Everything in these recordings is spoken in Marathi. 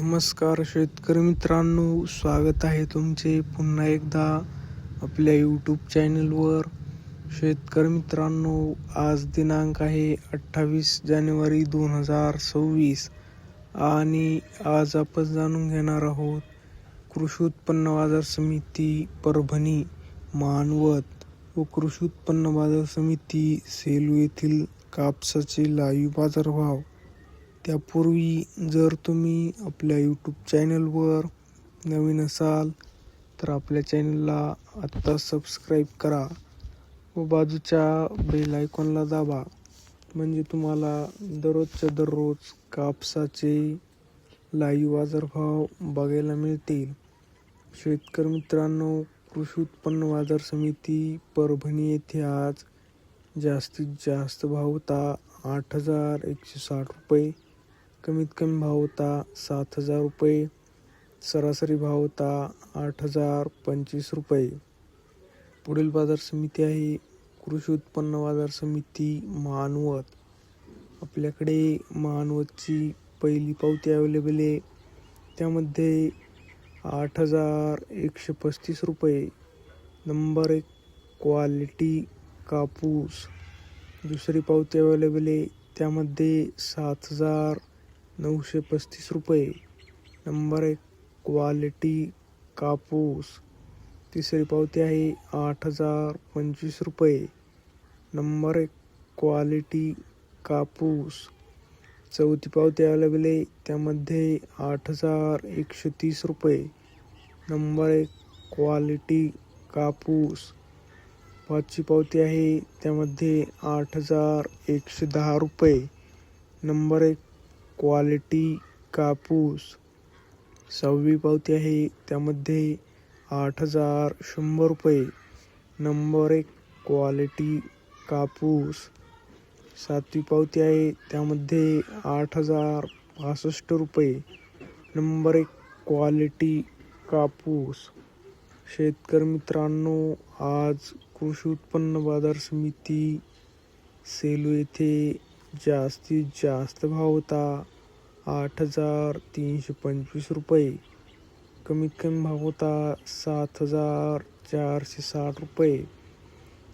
नमस्कार शेतकरी मित्रांनो, स्वागत आहे तुमचे पुन्हा एकदा आपल्या यूट्यूब चॅनलवर. शेतकरी मित्रांनो, आज दिनांक आहे 28 जानेवारी 2026 आणि आज आपण जाणून घेणार आहोत कृषी उत्पन्न बाजार समिती परभणी, मानवत व कृषी उत्पन्न बाजार समिती सेलू येथील कापसाचे लाईव्ह बाजारभाव. त्यापूर्वी जर तुम्ही आपल्या यूट्यूब चॅनलवर नवीन असाल तर आपल्या चॅनलला आत्ता सबस्क्राईब करा व बाजूच्या बेल आयकॉनला दाबा, म्हणजे तुम्हाला दररोजच्या दररोज कापसाचे लाईव्ह बाजारभाव बघायला मिळतील. शेतकरी मित्रांनो, कृषी उत्पन्न बाजार समिती परभणी येथे आज जास्तीत जास्त भाव होता 8,160 रुपये, कमीत कमी भाव होता 7,000 रुपये, सरासरी भाव होता 8,025 रुपये. पुढील बाजार समिती आहे कृषी उत्पन्न बाजार समिती मानवत. आपल्याकडे मानवतची पहिली पावती अवेलेबल आहे, त्यामध्ये 8,135 रुपये. नंबर 1 क्वालिटी कापूस. दुसरी पावती अवेलेबल आहे, त्यामध्ये 7,935 रुपये. नंबर 1 क्वालिटी कापूस. तिसरी पावती आहे 8,025 रुपये. नंबर 1 क्वालिटी कापूस. चौथी पावती अवेलेबल आहे, त्यामध्ये 8,130 रुपये. नंबर 1 क्वालिटी कापूस. पाचवी पावती आहे, त्यामध्ये 8,110 रुपये. नंबर 1 क्वालिटी कापूस. सहावी पावती आहे, त्यामध्ये 8,100 रुपये. नंबर 1 क्वालिटी कापूस. सातवी पावती आहे, त्यामध्ये 8,065 रुपये. नंबर 1 क्वालिटी कापूस. शेतकरी मित्रांनो, आज कृषी उत्पन्न बाजार समिती सेलू येथे जास्तीत जास्त भाव होता 8,325 रुपये, कमीत कमी भाव होता 7,460 रुपये,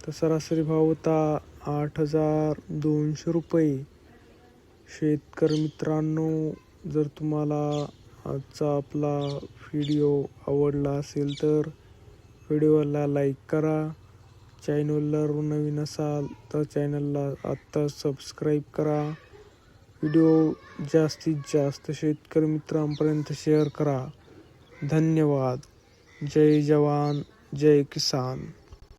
तर सरासरी भाव होता 8,200 रुपये. शेतकरी मित्रांनो, जर तुम्हाला आजचा आपला व्हिडिओ आवडला असेल तर व्हिडिओला लाईक करा. चॅनलवर नवीन असाल तर चॅनलला आत्ता सबस्क्राईब करा. व्हिडिओ जास्तीत जास्त शेतकरी मित्रांपर्यंत शेअर करा. धन्यवाद. जय जवान, जय किसान.